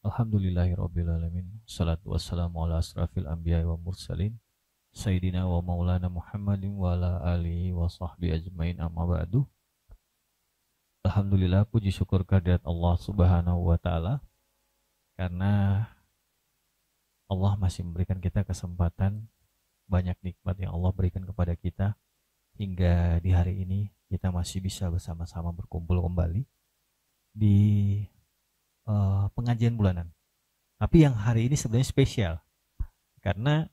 Alhamdulillahirrabbilalamin. Salatu wassalamu ala asrafil anbiya wa mursalin. Sayyidina wa maulana Muhammadin wa ala alihi wa sahbihi ajmain amma ba'du. Alhamdulillah, puji syukur kehadirat Allah subhanahu wa ta'ala. Karena Allah masih memberikan kita kesempatan, banyak nikmat yang Allah berikan kepada kita. Hingga di hari ini kita masih bisa bersama-sama berkumpul kembali di pengajian bulanan. Tapi yang hari ini sebenarnya spesial karena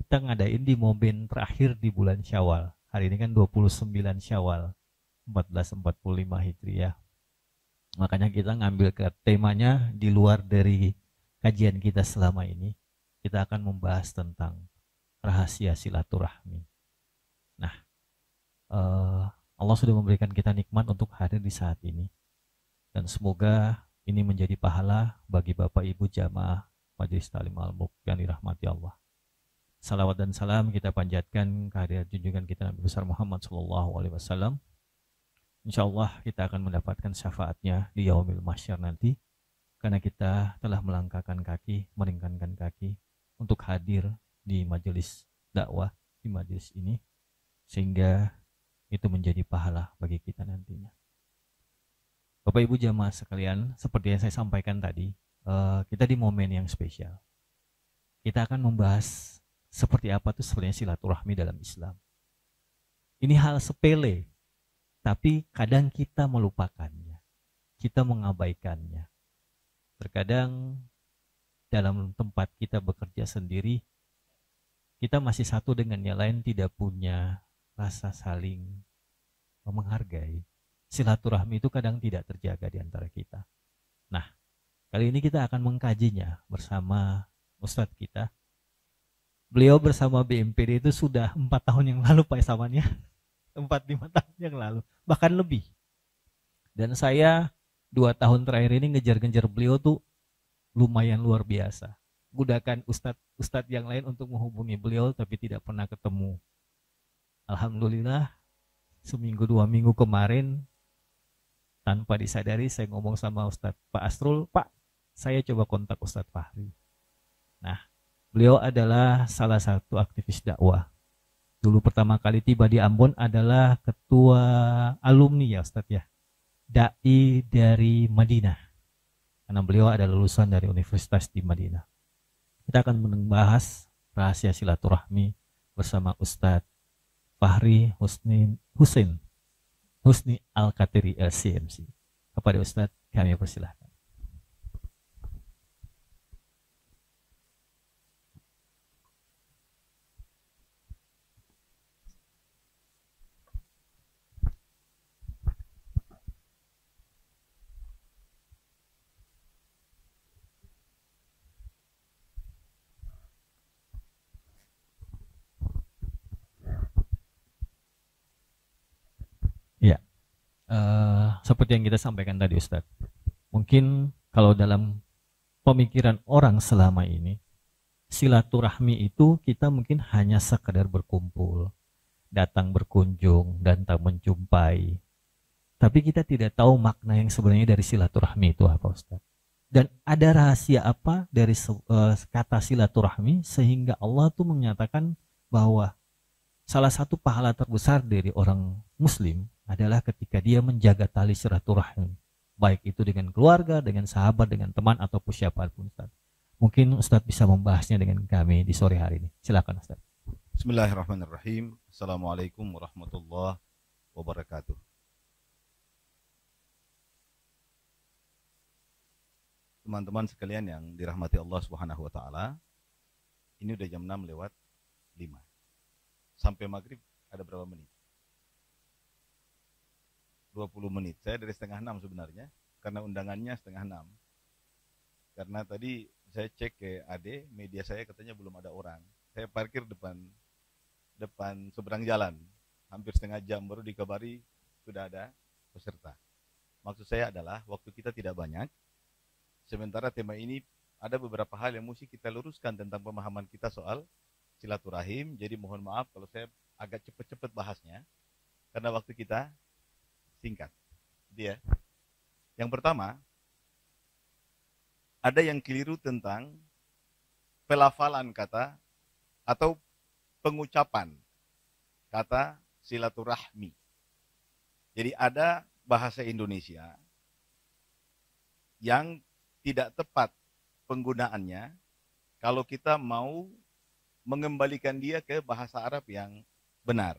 kita ngadain di momen terakhir di bulan Syawal. Hari ini kan 29 Syawal 1445 Hijriah. Makanya kita ngambil ke temanya di luar dari kajian kita selama ini. Kita akan membahas tentang rahasia silaturahmi. Nah, Allah sudah memberikan kita nikmat untuk hadir di saat ini. Dan semoga ini menjadi pahala bagi Bapak Ibu jamaah Majelis Ta'lim Al-Mulk yang dirahmati Allah. Salawat dan salam kita panjatkan kehadirat junjungan kita Nabi besar Muhammad SAW. Insya Allah kita akan mendapatkan syafaatnya di yaumil mahsyar nanti, karena kita telah melangkahkan kaki, meringkankan kaki untuk hadir di majelis dakwah, di majelis ini, sehingga itu menjadi pahala bagi kita nantinya. Bapak Ibu jamaah sekalian, seperti yang saya sampaikan tadi, kita di momen yang spesial. Kita akan membahas seperti apa tuh sebenarnya silaturahmi dalam Islam. Ini hal sepele, tapi kadang kita melupakannya, kita mengabaikannya. Terkadang dalam tempat kita bekerja sendiri, kita masih satu dengan yang lain tidak punya rasa saling menghargai. Silaturahmi itu kadang tidak terjaga di antara kita. Nah, kali ini kita akan mengkajinya bersama Ustadz kita. Beliau bersama BMPD itu sudah 4 tahun yang lalu Pak Samannya. 4-5 tahun yang lalu, bahkan lebih. Dan saya 2 tahun terakhir ini ngejar-ngejar beliau tuh lumayan luar biasa. Gunakan Ustadz yang lain untuk menghubungi beliau tapi tidak pernah ketemu. Alhamdulillah, seminggu 2 minggu kemarin tanpa disadari saya ngomong sama Ustadz Pak Asrul, Pak, saya coba kontak Ustadz Fahri. Nah, beliau adalah salah satu aktivis dakwah. Dulu pertama kali tiba di Ambon adalah ketua alumni ya Ustadz ya, dai dari Madinah. Karena beliau adalah lulusan dari Universitas di Madinah. Kita akan membahas rahasia silaturahmi bersama Ustadz Fahri Husni Al-Katiri LCMC. Kepada Ustadz kami persilahkan. Ya, seperti yang kita sampaikan tadi Ustadz. Mungkin kalau dalam pemikiran orang selama ini, silaturahmi itu kita mungkin hanya sekedar berkumpul, datang berkunjung, dan tak menjumpai. Tapi kita tidak tahu makna yang sebenarnya dari silaturahmi itu apa Ustaz. Dan ada rahasia apa dari kata silaturahmi sehingga Allah tuh menyatakan bahwa salah satu pahala terbesar dari orang muslim adalah ketika dia menjaga tali silaturahmi. Baik itu dengan keluarga, dengan sahabat, dengan teman, ataupun siapapun Ustaz. Mungkin Ustaz bisa membahasnya dengan kami di sore hari ini. Silakan Ustaz. Bismillahirrahmanirrahim. Assalamualaikum warahmatullahi wabarakatuh. Teman-teman sekalian yang dirahmati Allah Subhanahu wa taala. Ini udah jam 6 lewat 5. Sampai maghrib ada berapa menit? 20 menit. Saya dari setengah 6 sebenarnya, karena undangannya setengah 6. Karena tadi saya cek ke AD, media saya katanya belum ada orang. Saya parkir depan seberang jalan. Hampir setengah jam baru dikabari sudah ada peserta. Maksud saya adalah waktu kita tidak banyak. Sementara tema ini ada beberapa hal yang mesti kita luruskan tentang pemahaman kita soal silaturahim. Jadi mohon maaf kalau saya agak cepat-cepat bahasnya, karena waktu kita singkat. Dia. Yang pertama, ada yang keliru tentang pelafalan kata atau pengucapan kata silaturahmi. Jadi ada bahasa Indonesia yang tidak tepat penggunaannya kalau kita mau mengembalikan dia ke bahasa Arab yang benar.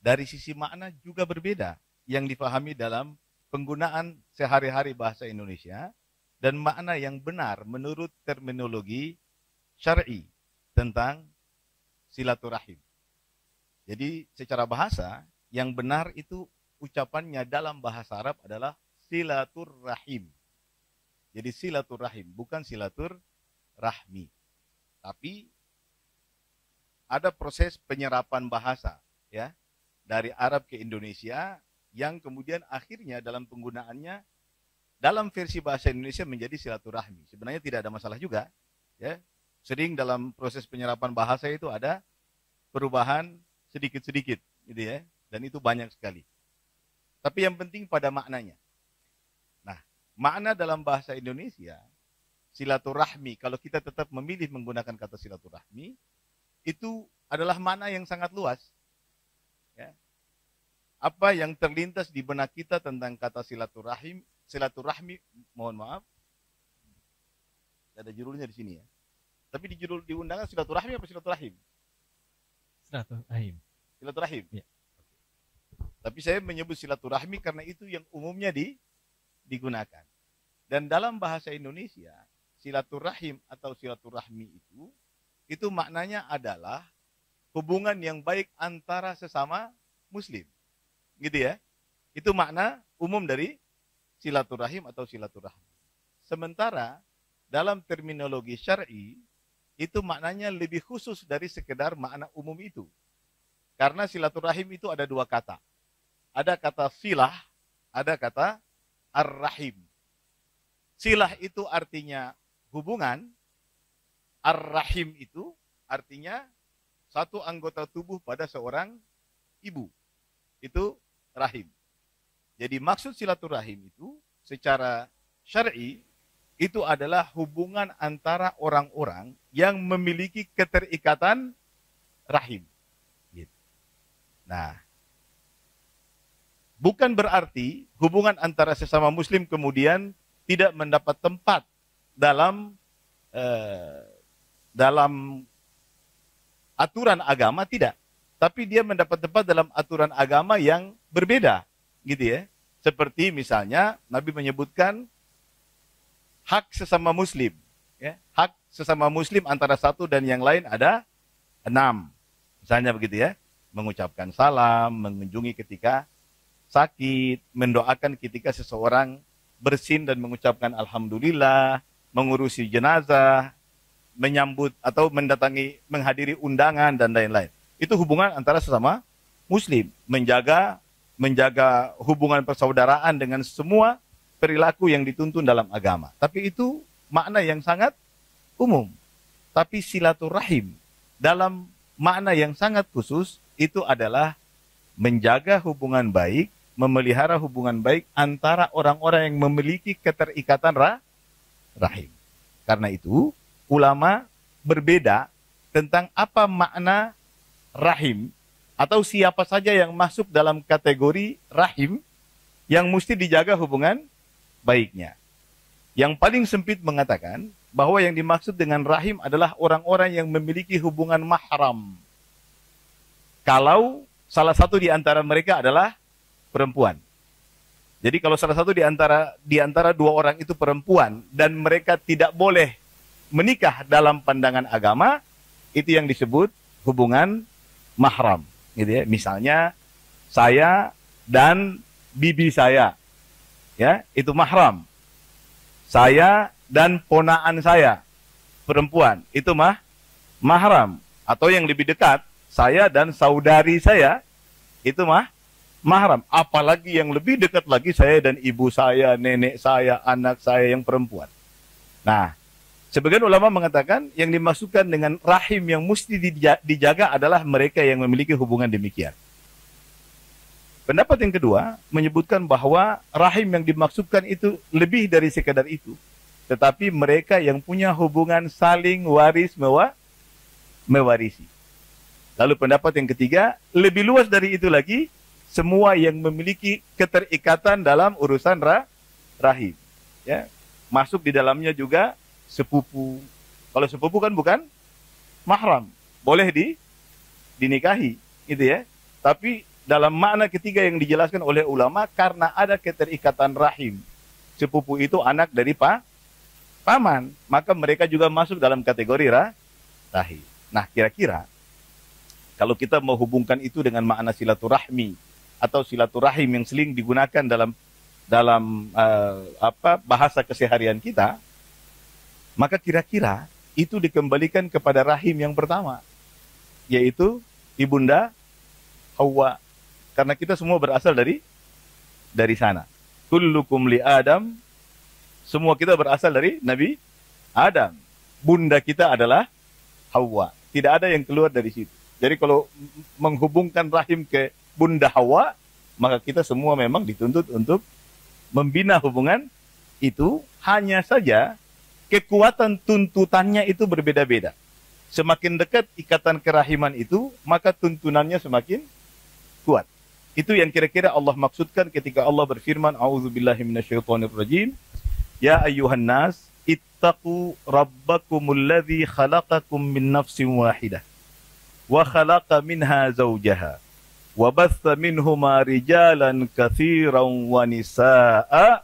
Dari sisi makna juga berbeda yang difahami dalam penggunaan sehari-hari bahasa Indonesia dan makna yang benar menurut terminologi syar'i tentang silaturahim. Jadi secara bahasa yang benar itu ucapannya dalam bahasa Arab adalah silaturrahim. Jadi silaturrahim bukan silaturrahmi. Tapi ada proses penyerapan bahasa ya dari Arab ke Indonesia yang kemudian akhirnya dalam penggunaannya dalam versi bahasa Indonesia menjadi silaturahmi. Sebenarnya tidak ada masalah juga ya. Sering dalam proses penyerapan bahasa itu ada perubahan sedikit-sedikit gitu ya, dan itu banyak sekali. Tapi yang penting pada maknanya. Nah, makna dalam bahasa Indonesia silaturahmi, kalau kita tetap memilih menggunakan kata silaturahmi, itu adalah makna yang sangat luas. Ya. Apa yang terlintas di benak kita tentang kata silaturahmi, mohon maaf, ada judulnya di sini ya. Tapi di judul di undangan silaturahmi apa silaturahim? Silaturahim. Silaturahim. Ya. Tapi saya menyebut silaturahmi karena itu yang umumnya digunakan. Dan dalam bahasa Indonesia, silaturahim atau silaturahmi itu maknanya adalah hubungan yang baik antara sesama muslim. Gitu ya. Itu makna umum dari silaturahim atau silaturahmi. Sementara dalam terminologi syar'i itu maknanya lebih khusus dari sekedar makna umum itu. Karena silaturahim itu ada dua kata. Ada kata silah, ada kata ar-rahim. Silah itu artinya hubungan, ar-rahim itu artinya satu anggota tubuh pada seorang ibu. Itu rahim. Jadi maksud silaturahim itu secara syar'i itu adalah hubungan antara orang-orang yang memiliki keterikatan rahim. Nah, bukan berarti hubungan antara sesama muslim kemudian tidak mendapat tempat dalam aturan agama, tidak. Tapi dia mendapat tempat dalam aturan agama yang berbeda, gitu ya. Seperti misalnya Nabi menyebutkan hak sesama muslim, ya. Hak sesama muslim antara satu dan yang lain ada 6. Misalnya begitu ya, mengucapkan salam, mengunjungi ketika sakit, mendoakan ketika seseorang bersin dan mengucapkan alhamdulillah, mengurusi jenazah, menyambut atau mendatangi, menghadiri undangan dan lain-lain. Itu hubungan antara sesama muslim, menjaga hubungan persaudaraan dengan semua perilaku yang dituntun dalam agama. Tapi itu makna yang sangat umum. Tapi silaturahim dalam makna yang sangat khusus itu adalah menjaga hubungan baik, memelihara hubungan baik antara orang-orang yang memiliki keterikatan rahim. Karena itu ulama berbeda tentang apa makna rahim atau siapa saja yang masuk dalam kategori rahim yang mesti dijaga hubungan baiknya. Yang paling sempit mengatakan bahwa yang dimaksud dengan rahim adalah orang-orang yang memiliki hubungan mahram. Kalau salah satu di antara mereka adalah perempuan. Jadi kalau salah satu di antara dua orang itu perempuan dan mereka tidak boleh menikah dalam pandangan agama, itu yang disebut hubungan mahram. Gitu ya. Misalnya saya dan bibi saya, ya, itu mahram. Saya dan ponaan saya, perempuan, itu mahram. Atau yang lebih dekat, saya dan saudari saya, itu mahram. Apalagi yang lebih dekat lagi, saya dan ibu saya, nenek saya, anak saya yang perempuan. Nah, sebagian ulama mengatakan yang dimaksudkan dengan rahim yang mesti dijaga adalah mereka yang memiliki hubungan demikian. Pendapat yang kedua menyebutkan bahwa rahim yang dimaksudkan itu lebih dari sekadar itu. tetapi mereka yang punya hubungan saling waris mewarisi. Lalu pendapat yang ketiga, lebih luas dari itu lagi, semua yang memiliki keterikatan dalam urusan rahim. Ya, masuk di dalamnya juga sepupu. Kalau sepupu kan bukan mahram, boleh dinikahi, gitu ya. Tapi dalam makna ketiga yang dijelaskan oleh ulama, karena ada keterikatan rahim. Sepupu itu anak dari paman, maka mereka juga masuk dalam kategori rahim. Nah, kira-kira kalau kita menghubungkan itu dengan makna silaturahmi atau silaturahim yang sering digunakan dalam bahasa keseharian kita, maka kira-kira itu dikembalikan kepada rahim yang pertama, yaitu ibunda Hawa. Karena kita semua berasal dari sana. Kullukum li Adam, semua kita berasal dari Nabi Adam. Bunda kita adalah Hawa. Tidak ada yang keluar dari situ. Jadi kalau menghubungkan rahim ke bunda Hawa, maka kita semua memang dituntut untuk membina hubungan itu. Hanya saja kekuatan tuntutannya itu berbeda-beda. Semakin dekat ikatan kerahiman itu, maka tuntunannya semakin kuat. Itu yang kira-kira Allah maksudkan ketika Allah berfirman, A'udzubillahi minasyaitonirrajim, Ya ayyuhan nas, ittaqu rabbakumul ladzi khalaqakum min nafsin wahidah. Wa khalaqa minha zawjaha wa batha minhuma rijalan katsiran wa nisaa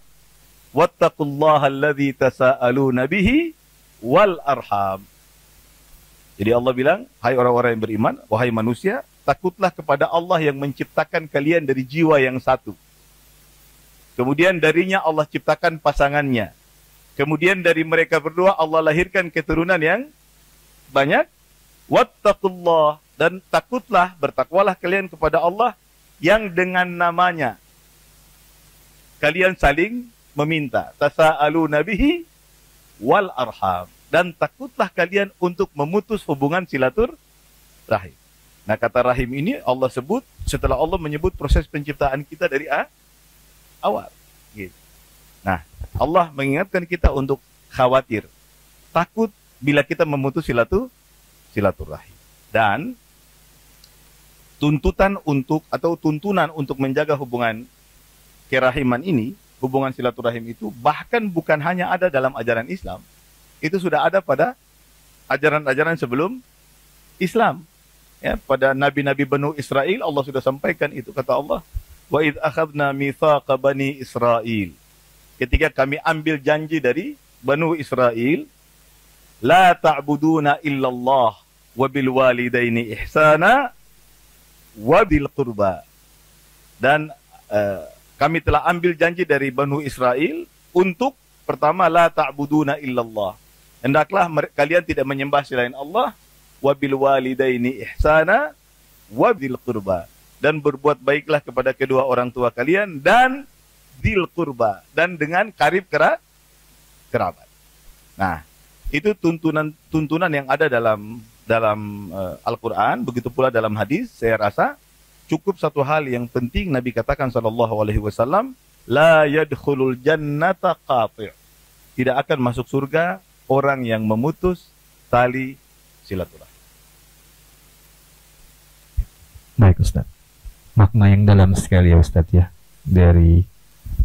wattaqullaha alladzi tasaaluna bihi wal arham. Jadi Allah bilang, hai orang-orang yang beriman, wahai manusia, takutlah kepada Allah yang menciptakan kalian dari jiwa yang satu. Kemudian darinya Allah ciptakan pasangannya. Kemudian dari mereka berdua Allah lahirkan keturunan yang banyak. Wattaqullah, dan takutlah, bertakwalah kalian kepada Allah yang dengan namanya kalian saling meminta. Tasa'aluna bihi wal arham, dan takutlah kalian untuk memutus hubungan silaturahim. Nah, kata rahim ini Allah sebut setelah Allah menyebut proses penciptaan kita dari awal. Gitu. Nah, Allah mengingatkan kita untuk khawatir, takut bila kita memutus silaturahim. Dan tuntunan untuk menjaga hubungan kerahiman ini, hubungan silaturahim itu bahkan bukan hanya ada dalam ajaran Islam. Itu sudah ada pada ajaran-ajaran sebelum Islam. Ya, pada nabi-nabi Bani Israel Allah sudah sampaikan itu, kata Allah, wa idz akhadna mitsaqa bani Israil. Ketika kami ambil janji dari Bani Israel, la ta'buduna illallah wa bil walidaini ihsana wa bil qurba. Dan kami telah ambil janji dari Bani Israel untuk pertama, la ta'buduna illallah. Hendaklah kalian tidak menyembah selain Allah, wa bil walidaini ihsana wa bil qurba, dan berbuat baiklah kepada kedua orang tua kalian, dan dzil qurba, dan dengan karib kerabat. Nah, itu tuntunan yang ada dalam Al-Quran, begitu pula dalam hadis. Saya rasa cukup satu hal yang penting Nabi katakan sallallahu alaihi wasallam, la yadkhulul jannata qati'. Tidak akan masuk surga orang yang memutus tali silaturahim. Baik Ustaz, makna yang dalam sekali ya Ustaz ya, dari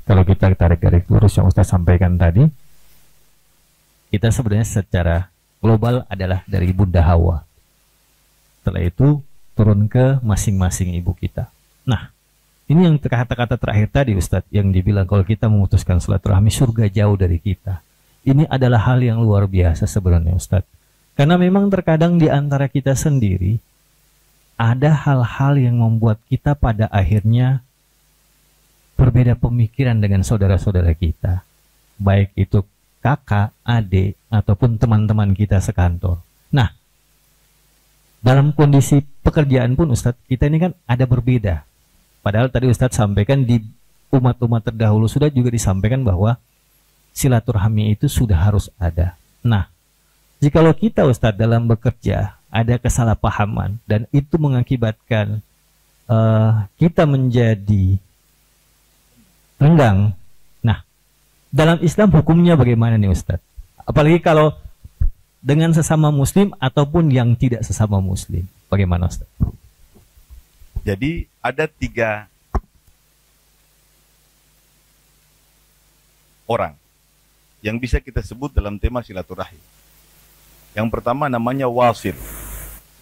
kalau kita tarik garis lurus yang Ustaz sampaikan tadi, kita sebenarnya secara global adalah dari Bunda Hawa. Setelah itu turun ke masing-masing ibu kita. Nah, ini yang kata-kata terakhir tadi Ustadz, yang dibilang kalau kita memutuskan silaturahmi surga jauh dari kita. Ini adalah hal yang luar biasa sebenarnya Ustadz. Karena memang terkadang di antara kita sendiri ada hal-hal yang membuat kita pada akhirnya berbeda pemikiran dengan saudara-saudara kita. Baik itu kakak, adik, ataupun teman-teman kita sekantor. Nah, dalam kondisi pekerjaan pun Ustadz, kita ini kan ada berbeda. Padahal tadi Ustadz sampaikan di umat-umat terdahulu sudah juga disampaikan bahwa silaturahmi itu sudah harus ada. Nah, jikalau kita Ustadz dalam bekerja ada kesalahpahaman dan itu mengakibatkan kita menjadi renggang. Nah, dalam Islam hukumnya bagaimana nih Ustadz? Apalagi kalau dengan sesama muslim ataupun yang tidak sesama muslim. Bagaimana Ustadz? Jadi ada 3 orang yang bisa kita sebut dalam tema silaturahim. Yang pertama namanya wasil.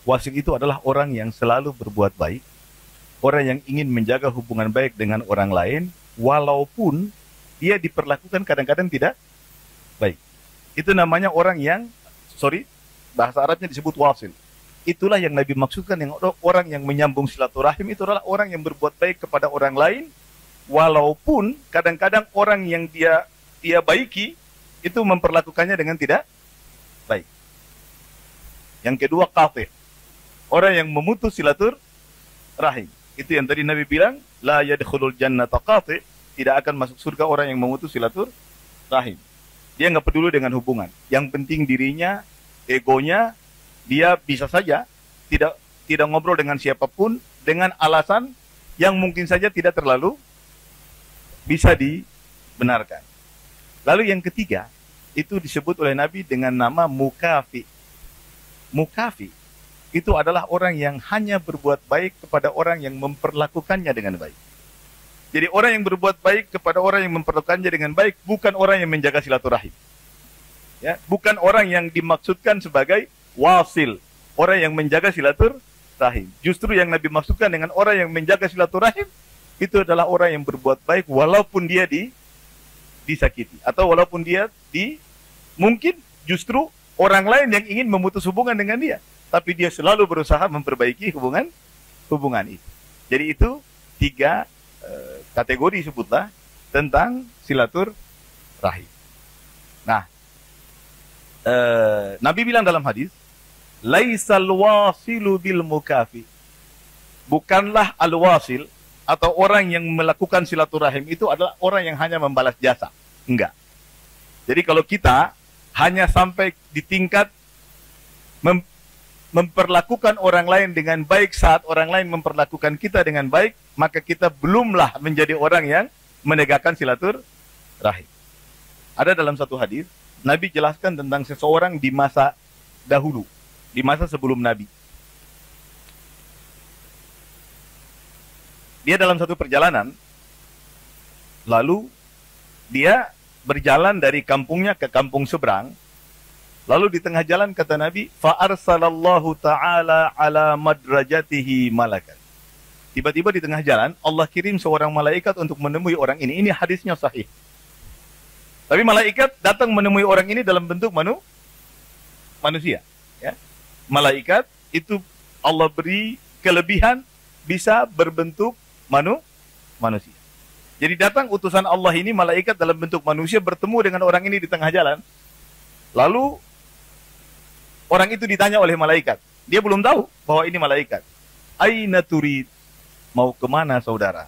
Wasil itu adalah orang yang selalu berbuat baik, orang yang ingin menjaga hubungan baik dengan orang lain, walaupun dia diperlakukan kadang-kadang tidak baik. Itu namanya orang yang, bahasa Arabnya disebut wasil. Itulah yang Nabi maksudkan, yang orang yang menyambung silaturahim itu adalah orang yang berbuat baik kepada orang lain, walaupun kadang-kadang orang yang dia baiki itu memperlakukannya dengan tidak baik. Yang kedua qati', orang yang memutus silaturahim. Itu yang tadi Nabi bilang, la yadkhulul jannata qati', tidak akan masuk surga orang yang memutus silaturahim. Dia nggak peduli dengan hubungan. Yang penting dirinya, egonya, dia bisa saja tidak ngobrol dengan siapapun dengan alasan yang mungkin saja tidak terlalu bisa dibenarkan. Lalu yang ketiga, itu disebut oleh Nabi dengan nama mukafi. Mukafi itu adalah orang yang hanya berbuat baik kepada orang yang memperlakukannya dengan baik. Jadi orang yang berbuat baik kepada orang yang memperlakukannya dengan baik bukan orang yang menjaga silaturahim. Ya, bukan orang yang dimaksudkan sebagai wasil, orang yang menjaga silaturahim. Justru yang Nabi maksudkan dengan orang yang menjaga silaturahim itu adalah orang yang berbuat baik walaupun dia disakiti atau walaupun dia mungkin justru orang lain yang ingin memutus hubungan dengan dia, tapi dia selalu berusaha memperbaiki hubungan itu. Jadi itu 3 kategori sebutlah tentang silaturahim. Nah, Nabi bilang dalam hadis, laisal wasilu bil mukafi. Bukanlah al-wasil atau orang yang melakukan silaturahim itu adalah orang yang hanya membalas jasa. Enggak. Jadi kalau kita hanya sampai di tingkat memperlakukan orang lain dengan baik saat orang lain memperlakukan kita dengan baik, maka kita belumlah menjadi orang yang menegakkan silaturahim. Ada dalam satu hadis, Nabi jelaskan tentang seseorang di masa dahulu, di masa sebelum Nabi. Dia dalam satu perjalanan, lalu dia berjalan dari kampungnya ke kampung seberang. Lalu di tengah jalan kata Nabi, fa'arsalallahu ta'ala ala madrajatihi malakan. Tiba-tiba di tengah jalan, Allah kirim seorang malaikat untuk menemui orang ini. Ini hadisnya sahih. Tapi malaikat datang menemui orang ini dalam bentuk manusia. Ya. Malaikat itu Allah beri kelebihan bisa berbentuk manusia. Jadi datang utusan Allah ini, malaikat dalam bentuk manusia bertemu dengan orang ini di tengah jalan. Lalu orang itu ditanya oleh malaikat. Dia belum tahu bahwa ini malaikat. Aina turid? Mau kemana saudara?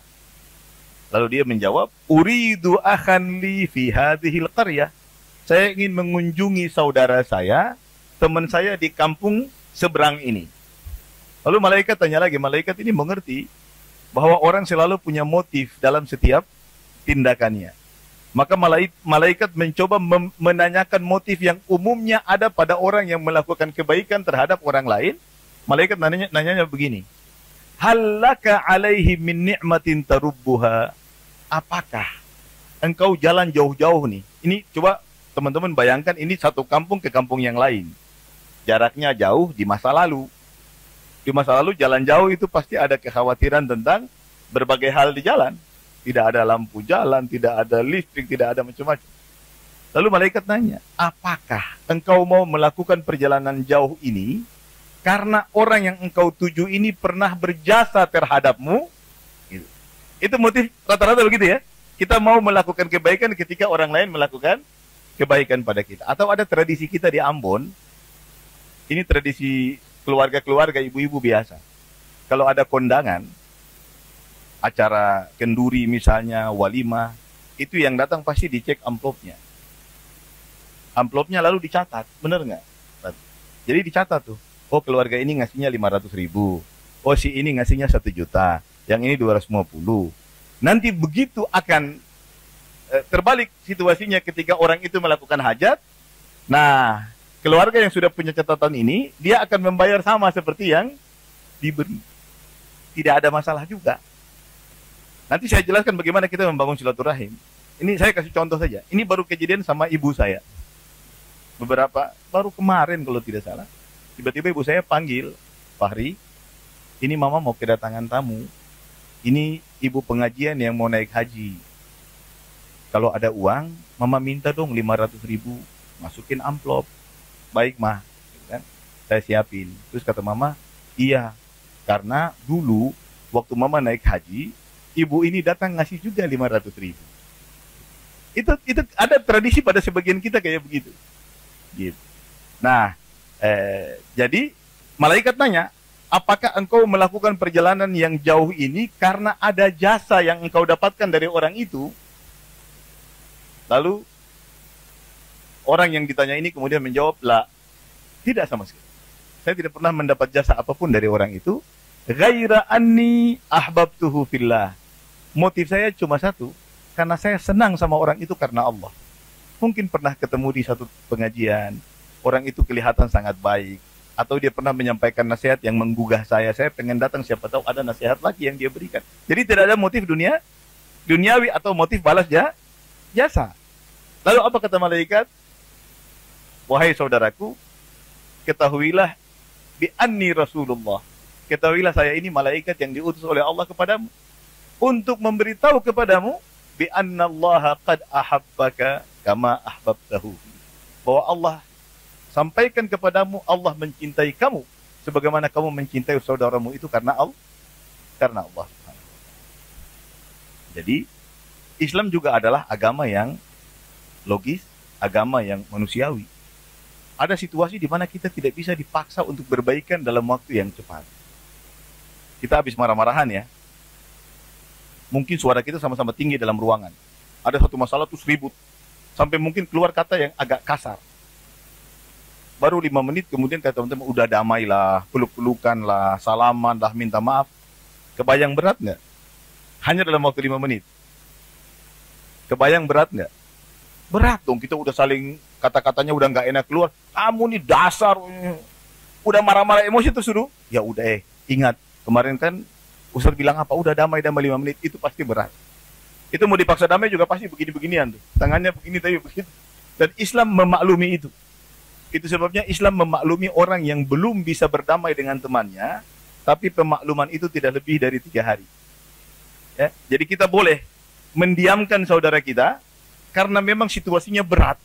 Lalu dia menjawab, uridu akhan li fi hadhil qaryah. Saya ingin mengunjungi saudara saya, teman saya di kampung seberang ini. Lalu malaikat tanya lagi, malaikat ini mengerti bahwa orang selalu punya motif dalam setiap tindakannya. Maka malaikat mencoba menanyakan motif yang umumnya ada pada orang yang melakukan kebaikan terhadap orang lain. Malaikat nanyanya begini, halaka alaihi min ni'matin tarubbuha. Apakah engkau jalan jauh-jauh nih? Ini coba teman-teman bayangkan, ini satu kampung ke kampung yang lain. Jaraknya jauh di masa lalu. Di masa lalu jalan jauh itu pasti ada kekhawatiran tentang berbagai hal di jalan. Tidak ada lampu jalan, tidak ada listrik, tidak ada macam-macam. Lalu malaikat nanya, apakah engkau mau melakukan perjalanan jauh ini karena orang yang engkau tuju ini pernah berjasa terhadapmu? Gitu. Itu motif rata-rata begitu ya. Kita mau melakukan kebaikan ketika orang lain melakukan kebaikan pada kita. Atau ada tradisi kita di Ambon, ini tradisi keluarga-keluarga ibu-ibu biasa. Kalau ada kondangan, acara kenduri misalnya, walimah, itu yang datang pasti dicek amplopnya. Amplopnya lalu dicatat, bener nggak? Jadi dicatat tuh, oh keluarga ini ngasihnya 500.000, oh si ini ngasihnya 1 juta, yang ini 250. Nanti begitu akan terbalik situasinya ketika orang itu melakukan hajat. Nah, keluarga yang sudah punya catatan ini, dia akan membayar sama seperti yang diberi. Tidak ada masalah juga. Nanti saya jelaskan bagaimana kita membangun silaturahim. Ini saya kasih contoh saja. Ini baru kejadian sama ibu saya. Baru kemarin kalau tidak salah. Tiba-tiba ibu saya panggil, Fahri, ini mama mau kedatangan tamu. Ini ibu pengajian yang mau naik haji. Kalau ada uang, mama minta dong 500.000. Masukin amplop. Baik mah, kan? Saya siapin. Terus kata mama, iya, karena dulu waktu mama naik haji, ibu ini datang ngasih juga 500.000. Itu ada tradisi pada sebagian kita kayak begitu. Gitu. Nah, jadi malaikat nanya, apakah engkau melakukan perjalanan yang jauh ini karena ada jasa yang engkau dapatkan dari orang itu? Lalu orang yang ditanya ini kemudian menjawab, lah, tidak sama sekali. Saya tidak pernah mendapat jasa apapun dari orang itu. Ghaira anni ahbabtuhu fillah. Motif saya cuma satu, karena saya senang sama orang itu karena Allah. Mungkin pernah ketemu di satu pengajian, orang itu kelihatan sangat baik, atau dia pernah menyampaikan nasihat yang menggugah saya pengen datang, siapa tahu ada nasihat lagi yang dia berikan. Jadi tidak ada motif duniawi atau motif balas jasa. Lalu apa kata malaikat? Wahai saudaraku, ketahuilah bi anni Rasulullah. Ketahuilah saya ini malaikat yang diutus oleh Allah kepadamu untuk memberitahu kepadamu bi annallaha qad ahabbaka kama ahbabtahu. Bahwa Allah sampaikan kepadamu Allah mencintai kamu sebagaimana kamu mencintai saudaramu itu karena Allah. Jadi Islam juga adalah agama yang logis, agama yang manusiawi. Ada situasi di mana kita tidak bisa dipaksa untuk berbaikan dalam waktu yang cepat. Kita habis marah-marahan ya. Mungkin suara kita sama-sama tinggi dalam ruangan. Ada satu masalah terus ribut. Sampai mungkin keluar kata yang agak kasar. Baru 5 menit kemudian kata teman-teman, udah damailah, peluk-pelukan lah, salaman lah, minta maaf. Kebayang berat nggak? Hanya dalam waktu 5 menit. Kebayang berat nggak? Berat dong, kita udah saling kata-katanya udah nggak enak keluar. Kamu nih dasar, udah marah-marah emosi terus suruh. Ya udah ingat kemarin kan Ustaz bilang apa? Udah damai 5 menit, itu pasti berat. Itu mau dipaksa damai juga pasti begini-beginian tuh. Tangannya begini tapi begitu. Dan Islam memaklumi itu. Itu sebabnya Islam memaklumi orang yang belum bisa berdamai dengan temannya, tapi pemakluman itu tidak lebih dari 3 hari. Ya, jadi kita boleh mendiamkan saudara kita karena memang situasinya berat.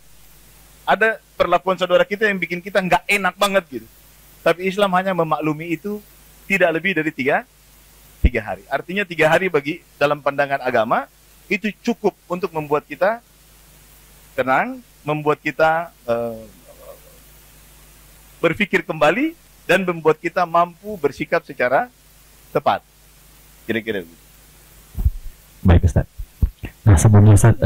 Ada perlakuan saudara kita yang bikin kita nggak enak banget gitu. Tapi Islam hanya memaklumi itu tidak lebih dari 3 hari. Artinya 3 hari bagi dalam pandangan agama itu cukup untuk membuat kita tenang, membuat kita berpikir kembali dan membuat kita mampu bersikap secara tepat. Kira-kira begitu. Baik Ustaz. Nah sebelumnya Ustaz,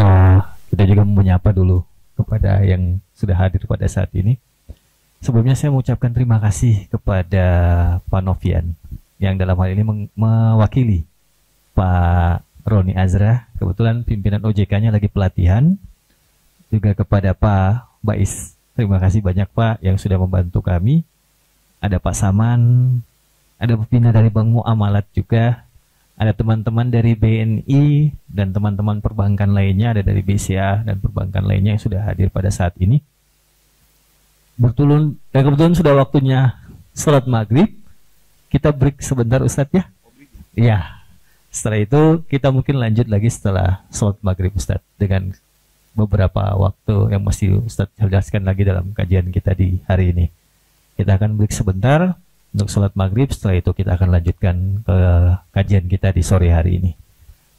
kita juga menyapa dulu kepada yang sudah hadir pada saat ini. Sebelumnya saya mengucapkan terima kasih kepada Pak Novian yang dalam hal ini mewakili Pak Roni Azra. Kebetulan pimpinan OJK-nya lagi pelatihan. Juga kepada Pak Bais. Terima kasih banyak Pak yang sudah membantu kami. Ada Pak Saman, ada pimpinan dari Bank Muamalat juga. Ada teman-teman dari BNI dan teman-teman perbankan lainnya, ada dari BCA dan perbankan lainnya yang sudah hadir pada saat ini. Kebetulan sudah waktunya sholat maghrib. Kita break sebentar Ustadz ya. Iya. Setelah itu kita mungkin lanjut lagi setelah sholat maghrib Ustadz dengan beberapa waktu yang mesti Ustadz jelaskan lagi dalam kajian kita di hari ini. Kita akan break sebentar untuk sholat maghrib, setelah itu kita akan lanjutkan ke kajian kita di sore hari ini.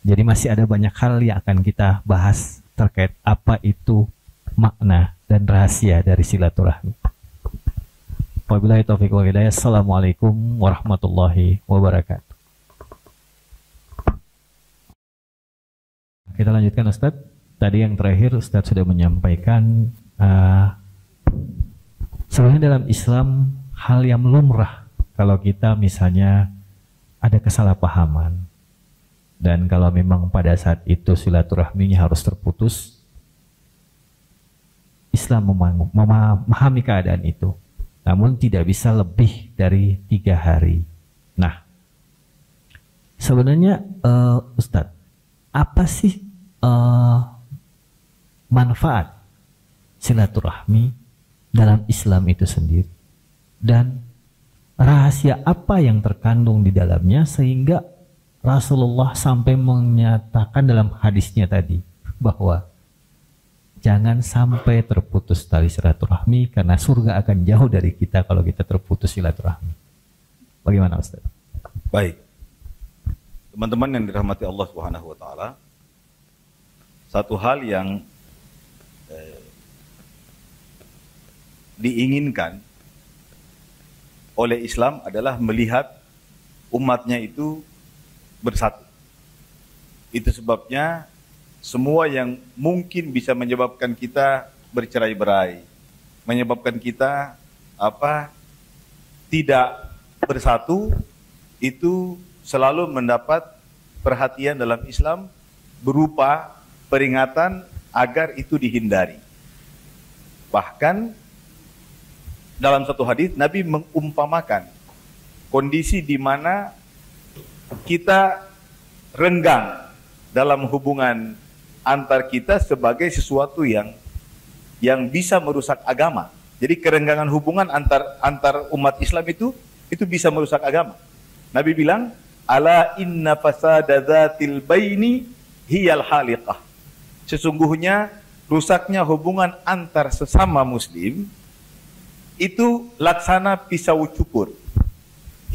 Jadi masih ada banyak hal yang akan kita bahas terkait apa itu makna dan rahasia dari silaturahmi. Wabillahi taufiq wal hidayah. Assalamualaikum warahmatullahi wabarakatuh. Kita lanjutkan Ustadz. Tadi yang terakhir Ustadz sudah menyampaikan sebenarnya dalam Islam hal yang lumrah kalau kita misalnya ada kesalahpahaman, Dan kalau memang pada saat itu silaturahminya harus terputus, Islam memahami keadaan itu. Namun tidak bisa lebih dari 3 hari. Nah, sebenarnya Ustadz, apa sih manfaat silaturahmi dalam Islam itu sendiri? Dan rahasia apa yang terkandung di dalamnya sehingga Rasulullah sampai menyatakan dalam hadisnya tadi bahwa jangan sampai terputus tali silaturahmi karena surga akan jauh dari kita kalau kita terputus silaturahmi. Bagaimana Ustaz? Baik. Teman-teman yang dirahmati Allah Subhanahu wa taala, satu hal yang diinginkan oleh Islam adalah melihat umatnya itu bersatu. Itu sebabnya semua yang mungkin bisa menyebabkan kita bercerai-berai, menyebabkan kita tidak bersatu, itu selalu mendapat perhatian dalam Islam berupa peringatan agar itu dihindari. Bahkan dalam satu hadis Nabi mengumpamakan kondisi di mana kita renggang dalam hubungan antar kita sebagai sesuatu yang bisa merusak agama. Jadi kerenggangan hubungan antar umat Islam itu bisa merusak agama. Nabi bilang, ala inna fasada dzatil baini hiyal haliqah. Sesungguhnya rusaknya hubungan antar sesama muslim itu laksana pisau cukur.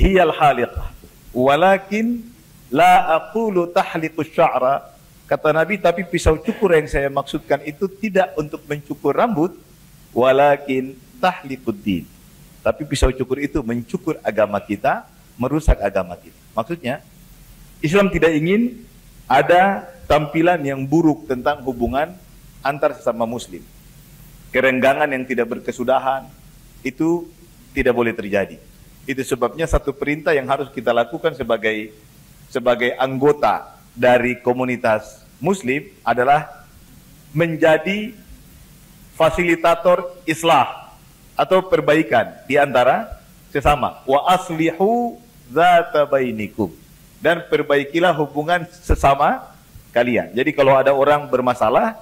Hiyal haliqah. Walakin la aqulu tahliqus sya'ra. Kata Nabi, tapi pisau cukur yang saya maksudkan itu tidak untuk mencukur rambut, walakin tahliquddin. Tapi pisau cukur itu mencukur agama kita, merusak agama kita. Maksudnya, Islam tidak ingin ada tampilan yang buruk tentang hubungan antar sesama muslim. Kerenggangan yang tidak berkesudahan, itu tidak boleh terjadi. Itu sebabnya satu perintah yang harus kita lakukan sebagai anggota dari komunitas muslim adalah menjadi fasilitator islah atau perbaikan di antara sesama. Wa aslihu dzata bainikum. Dan perbaikilah hubungan sesama kalian. Jadi kalau ada orang bermasalah,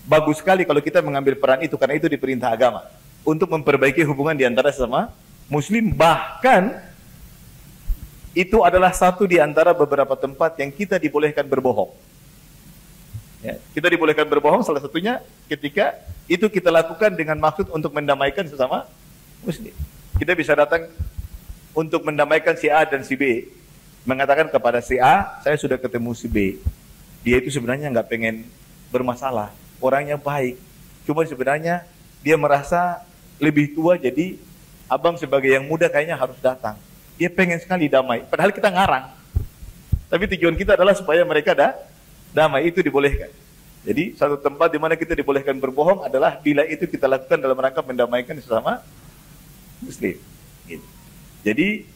bagus sekali kalau kita mengambil peran itu, karena itu diperintah agama untuk memperbaiki hubungan di antara sesama muslim. Bahkan itu adalah satu di antara beberapa tempat yang kita dibolehkan berbohong. Ya, kita dibolehkan berbohong salah satunya ketika itu kita lakukan dengan maksud untuk mendamaikan sesama muslim. Kita bisa datang untuk mendamaikan si A dan si B, mengatakan kepada si A, saya sudah ketemu si B, dia itu sebenarnya nggak pengen bermasalah, orangnya baik, cuma sebenarnya dia merasa lebih tua, jadi abang sebagai yang muda kayaknya harus datang. Dia pengen sekali damai, padahal kita ngarang. Tapi tujuan kita adalah supaya mereka damai, itu dibolehkan. Jadi satu tempat di mana kita dibolehkan berbohong adalah bila itu kita lakukan dalam rangka mendamaikan sesama muslim. Gitu. Jadi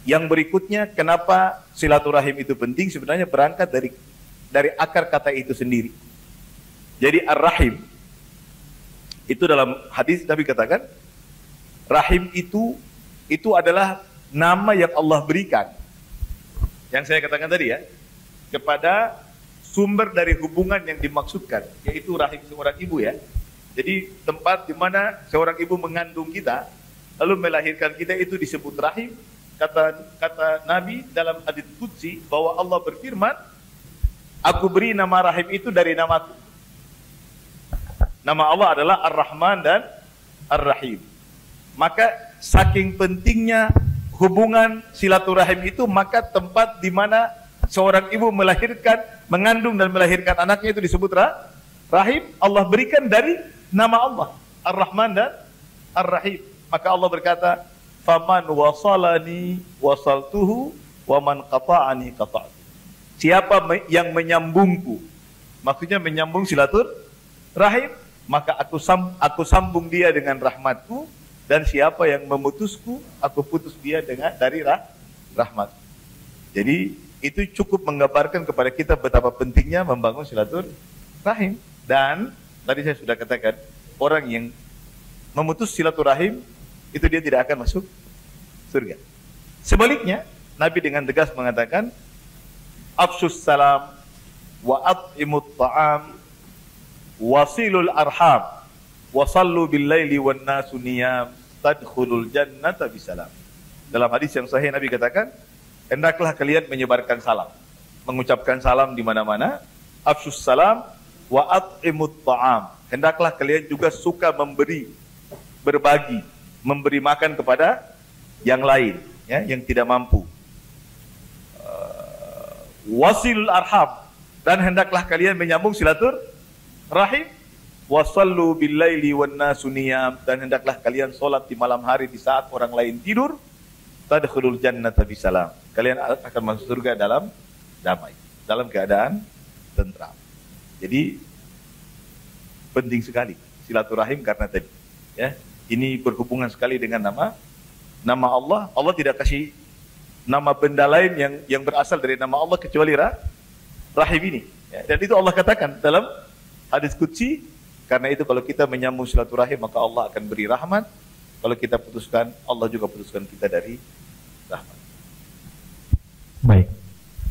yang berikutnya, kenapa silaturahim itu penting? Sebenarnya berangkat dari akar kata itu sendiri. Jadi ar-rahim itu dalam hadis Nabi katakan, rahim itu adalah nama yang Allah berikan. Yang saya katakan tadi ya, kepada sumber dari hubungan yang dimaksudkan, yaitu rahim seorang ibu ya. Jadi tempat di mana seorang ibu mengandung kita, lalu melahirkan kita, itu disebut rahim. Kata Nabi dalam hadits qudsi bahwa Allah berfirman, aku beri nama rahim itu dari namaku. Nama Allah adalah Ar-Rahman dan Ar-Rahim. Maka saking pentingnya hubungan silaturahim itu, maka tempat di mana seorang ibu mengandung dan melahirkan anaknya itu disebut rahim. Allah berikan dari nama Allah, Ar-Rahman dan Ar-Rahim. Maka Allah berkata, faman wasalani wasaltuhu waman qata'ani qata'tu. Siapa yang menyambungku, maksudnya menyambung silaturahim, maka aku sambung dia dengan rahmatku, dan siapa yang memutusku, aku putus dia dari rahmat. Jadi itu cukup menggambarkan kepada kita betapa pentingnya membangun silaturahim. Dan tadi saya sudah katakan, orang yang memutus silaturahim itu dia tidak akan masuk surga. Sebaliknya, Nabi dengan tegas mengatakan, afsus salam wa at'imut ta'am wasilul arham wasallu bil laili wan nasu niyam tadkhulul jannata bisalam. Dalam hadis yang sahih Nabi katakan, hendaklah kalian menyebarkan salam, mengucapkan salam di mana-mana. Afsus salam wa at'imut ta'am. Hendaklah kalian juga suka memberi, berbagi, memberi makan kepada yang lain, ya, yang tidak mampu. Wasilul arham, dan hendaklah kalian menyambung silaturahim. Wasallu bil laili wan nasu niyam, dan hendaklah kalian salat di malam hari di saat orang lain tidur. Tadkhulul jannata bisalam. Kalian akan masuk surga dalam damai, dalam keadaan tentram. Jadi penting sekali silaturahim karena tadi, ya, ini berhubungan sekali dengan nama Allah. Allah tidak kasih nama benda lain yang berasal dari nama Allah kecuali rahim ini. Ya, dan itu Allah katakan dalam hadis qudsi, karena itu kalau kita menyambung silaturahim maka Allah akan beri rahmat. Kalau kita putuskan, Allah juga putuskan kita dari rahmat. Baik,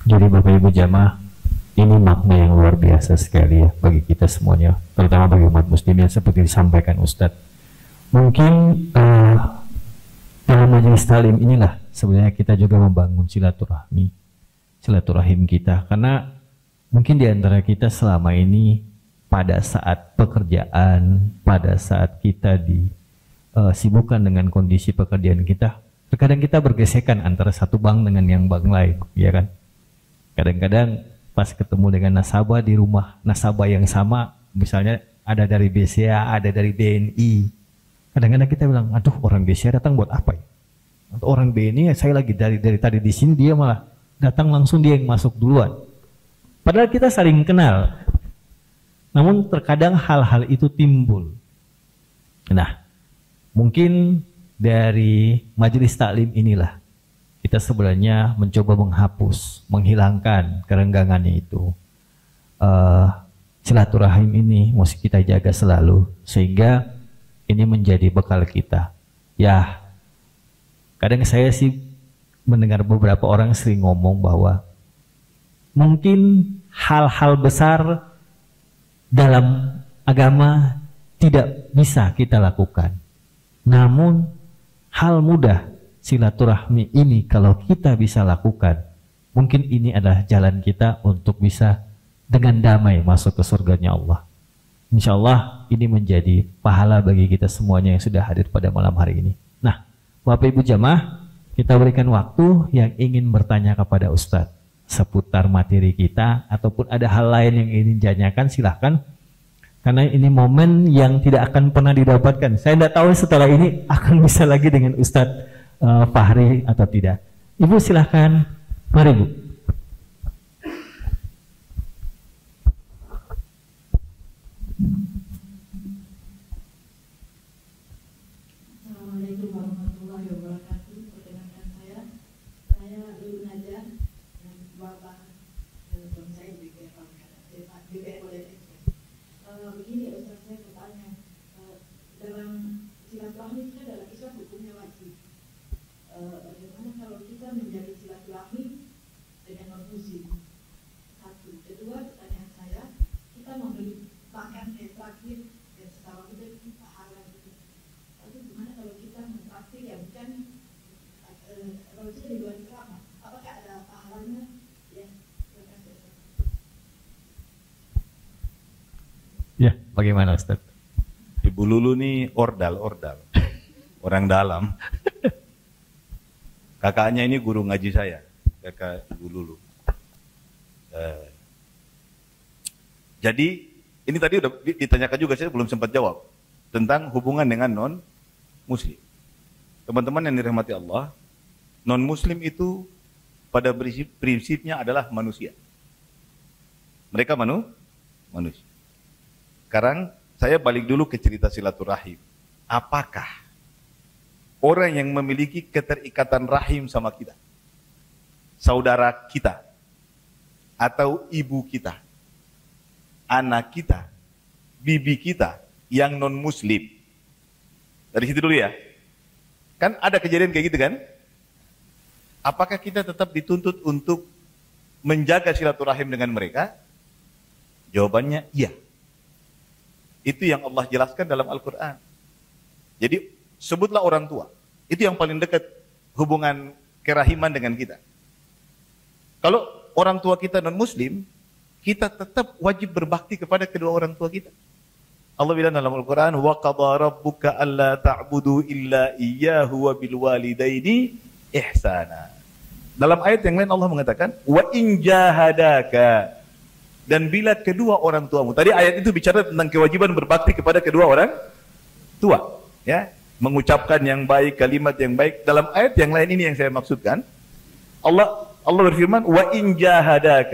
jadi Bapak Ibu jamaah, ini makna yang luar biasa sekali ya bagi kita semuanya, terutama bagi umat muslim yang seperti disampaikan Ustadz. Mungkin dalam majelis talim inilah sebenarnya kita juga membangun silaturahim kita, karena mungkin di antara kita selama ini pada saat pekerjaan, pada saat kita disibukkan dengan kondisi pekerjaan kita, terkadang kita bergesekan antara satu bank dengan yang bank lain, ya kan? Kadang-kadang pas ketemu dengan nasabah di rumah nasabah yang sama, misalnya ada dari BCA, ada dari BNI, kadang-kadang kita bilang, aduh orang BCA datang buat apa ya? Atau orang BNI, saya lagi dari tadi di sini, dia malah datang langsung, dia yang masuk duluan. Padahal kita saling kenal. Namun terkadang hal-hal itu timbul. Nah, mungkin dari majelis taklim inilah kita sebenarnya mencoba menghapus, menghilangkan kerenggangannya itu. Silaturahim ini mesti kita jaga selalu, sehingga ini menjadi bekal kita. Ya, kadang saya sih mendengar beberapa orang sering ngomong bahwa mungkin hal-hal besar dalam agama tidak bisa kita lakukan. Namun hal mudah silaturahmi ini kalau kita bisa lakukan, mungkin ini adalah jalan kita untuk bisa dengan damai masuk ke surganya Allah. Insya Allah ini menjadi pahala bagi kita semuanya yang sudah hadir pada malam hari ini. Nah, Bapak Ibu jamaah, kita berikan waktu yang ingin bertanya kepada Ustadz seputar materi kita, ataupun ada hal lain yang ingin ditanyakan, silahkan. Karena ini momen yang tidak akan pernah didapatkan. Saya tidak tahu setelah ini akan bisa lagi dengan Ustadz Fahri atau tidak. Ibu silahkan, mari Bu. Assalamualaikum warahmatullahi wabarakatuh. Perkenalkan saya Ibu Naja, dan Bapak suami saya BPR boleh. Begini Ustaz, saya bertanya, dalam silaturahmi itu dalam Islam hukumnya wajib. Bagaimana kalau kita menjadi silaturahmi dengan non-muslim? Satu. Kedua, pertanyaan saya, kita membeli makan traktir dan secara itu pahala itu. Lalu gimana kalau kita mentraktir yang bukan kalau itu di luar Islam, apakah ada pahalanya? Ya, terima kasih. Ya, bagaimana Ustaz? Ibu Lulu nih ordal, orang dalam. Kakaknya ini guru ngaji saya, kakak Ibu Lulu. Jadi ini tadi udah ditanyakan juga, saya belum sempat jawab tentang hubungan dengan non-muslim. Teman-teman yang dirahmati Allah, non-muslim itu pada prinsipnya adalah manusia. Mereka manusia. Sekarang saya balik dulu ke cerita silaturahim. Apakah orang yang memiliki keterikatan rahim sama kita, saudara kita, atau ibu kita, anak kita, bibi kita yang non-muslim. Dari situ dulu ya. Kan ada kejadian kayak gitu kan? Apakah kita tetap dituntut untuk menjaga silaturahim dengan mereka? Jawabannya iya. Itu yang Allah jelaskan dalam Al-Quran. Jadi sebutlah orang tua. Itu yang paling dekat hubungan kerahiman dengan kita. Kalau orang tua kita non-muslim, kita tetap wajib berbakti kepada kedua orang tua kita. Allah bilang dalam Al-Quran, وَقَضَى رَبُّكَ أَلَّا تَعْبُدُوا إِلَّا إِيَّاهُ وَبِالْوَالِدَيْنِ إِحْسَانًا. Dalam ayat yang lain Allah mengatakan, وَإِنْ جَاهَدَاكَ, dan bila kedua orang tuamu. Tadi ayat itu bicara tentang kewajiban berbakti kepada kedua orang tua, ya, mengucapkan yang baik, kalimat yang baik. Dalam ayat yang lain ini yang saya maksudkan, Allah berfirman, وَإِنْ جَاهَدَاكَ,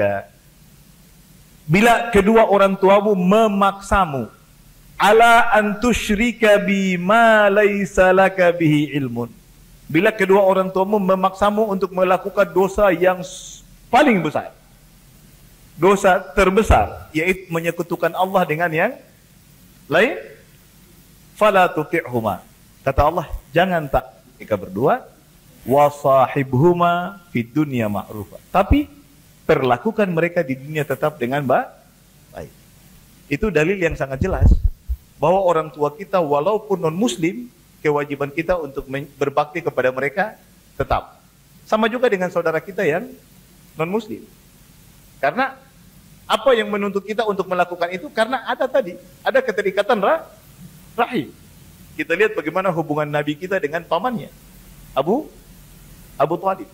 bila kedua orang tuamu memaksamu, ala an tusyrika bi ma laisa laka bihi ilmun, bila kedua orang tuamu memaksamu untuk melakukan dosa yang paling besar, dosa terbesar, yaitu menyekutukan Allah dengan yang lain, fala tuti'huma, kata Allah, jangan tak mereka berdua, wa sahibhuma fid dunya ma'rufa, tapi perlakukan mereka di dunia tetap dengan baik. Itu dalil yang sangat jelas bahwa orang tua kita walaupun non-muslim, kewajiban kita untuk berbakti kepada mereka tetap. Sama juga dengan saudara kita yang non-muslim. Karena apa yang menuntut kita untuk melakukan itu? Karena ada keterikatan rahim. Kita lihat bagaimana hubungan Nabi kita dengan pamannya, Abu Thalib.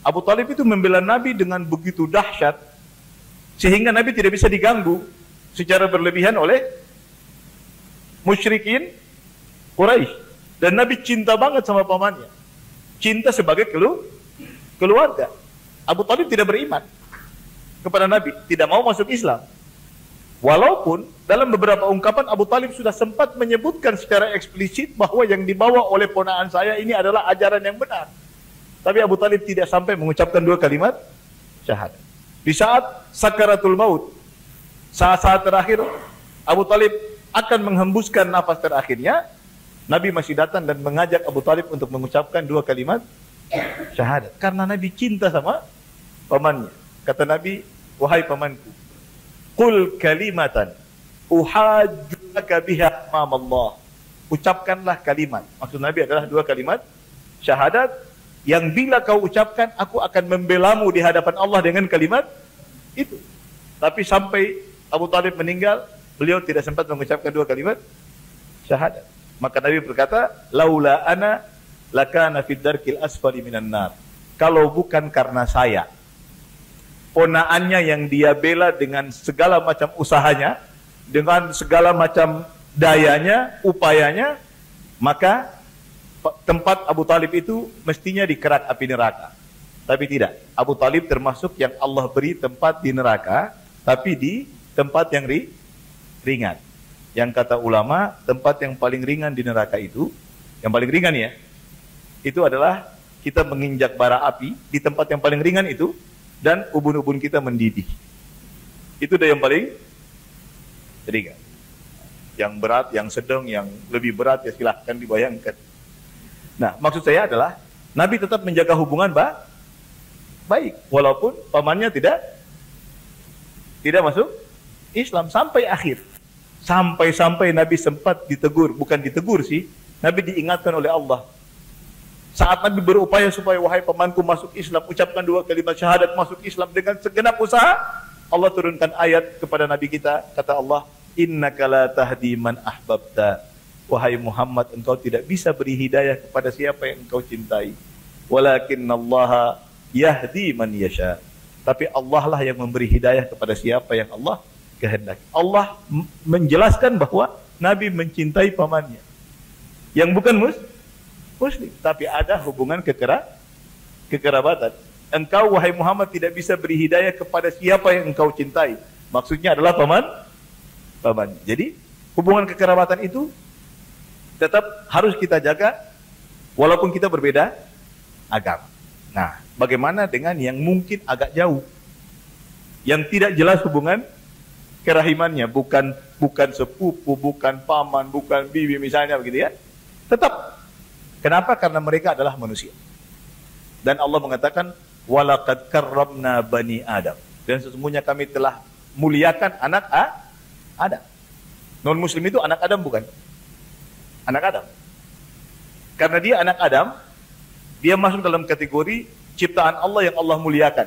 Abu Thalib itu membela Nabi dengan begitu dahsyat, sehingga Nabi tidak bisa diganggu secara berlebihan oleh musyrikin Quraisy. Dan Nabi cinta banget sama pamannya, cinta sebagai keluarga. Abu Thalib tidak beriman kepada Nabi, tidak mau masuk Islam. Walaupun dalam beberapa ungkapan Abu Thalib sudah sempat menyebutkan secara eksplisit bahwa yang dibawa oleh ponakan saya ini adalah ajaran yang benar. Tapi Abu Thalib tidak sampai mengucapkan 2 kalimat syahadat. Di saat sakaratul maut, saat-saat terakhir Abu Thalib akan menghembuskan nafas terakhirnya, Nabi masih datang dan mengajak Abu Thalib untuk mengucapkan 2 kalimat syahadat. Karena Nabi cinta sama pamannya. Kata Nabi, wahai pamanku, qul kalimatan uhajjuka biha amam Allah. Ucapkanlah kalimat. Maksud Nabi adalah 2 kalimat syahadat yang bila kau ucapkan, aku akan membelamu di hadapan Allah dengan kalimat itu. Tapi sampai Abu Thalib meninggal, beliau tidak sempat mengucapkan 2 kalimat syahadat. Maka Nabi berkata, laula ana lakana fid darkil asfali minan nar. Kalau bukan karena saya, ponaannya yang dia bela dengan segala macam usahanya, dengan segala macam dayanya, upayanya, maka tempat Abu Thalib itu mestinya dikerak api neraka. Tapi tidak. Abu Thalib termasuk yang Allah beri tempat di neraka, tapi di tempat yang ringan. Yang kata ulama, tempat yang paling ringan di neraka itu, yang paling ringan ya, itu adalah kita menginjak bara api di tempat yang paling ringan itu, dan ubun-ubun kita mendidih. Itu udah yang paling ringan. Yang berat, yang sedang, yang lebih berat ya silahkan dibayangkan. Nah, maksud saya adalah Nabi tetap menjaga hubungan baik, walaupun pamannya tidak masuk Islam sampai akhir. Sampai Nabi sempat ditegur, bukan ditegur sih, Nabi diingatkan oleh Allah. Saat Nabi berupaya supaya wahai pamanku masuk Islam, ucapkan 2 kalimat syahadat masuk Islam dengan segenap usaha, Allah turunkan ayat kepada Nabi kita, kata Allah, innaka la tahdi man ahbabta. Wahai Muhammad, engkau tidak bisa beri hidayah kepada siapa yang engkau cintai. Walakinnallaha yahdi man yasha. Tapi Allah lah yang memberi hidayah kepada siapa yang Allah kehendaki. Allah menjelaskan bahwa Nabi mencintai pamannya yang bukan muslim, tapi ada hubungan kekerabatan. Engkau wahai Muhammad tidak bisa beri hidayah kepada siapa yang engkau cintai. Maksudnya adalah paman. Jadi hubungan kekerabatan itu tetap harus kita jaga walaupun kita berbeda agama. Nah, bagaimana dengan yang mungkin agak jauh? yang tidak jelas hubungan kerahimannya, bukan sepupu, bukan paman, bukan bibi misalnya begitu ya. Tetap. Kenapa? Karena mereka adalah manusia. Dan Allah mengatakan, walaqad karramna bani Adam. Dan sesungguhnya kami telah muliakan anak Adam. Non muslim itu anak Adam bukan? Anak Adam. Karena dia anak Adam, dia masuk dalam kategori ciptaan Allah yang Allah muliakan.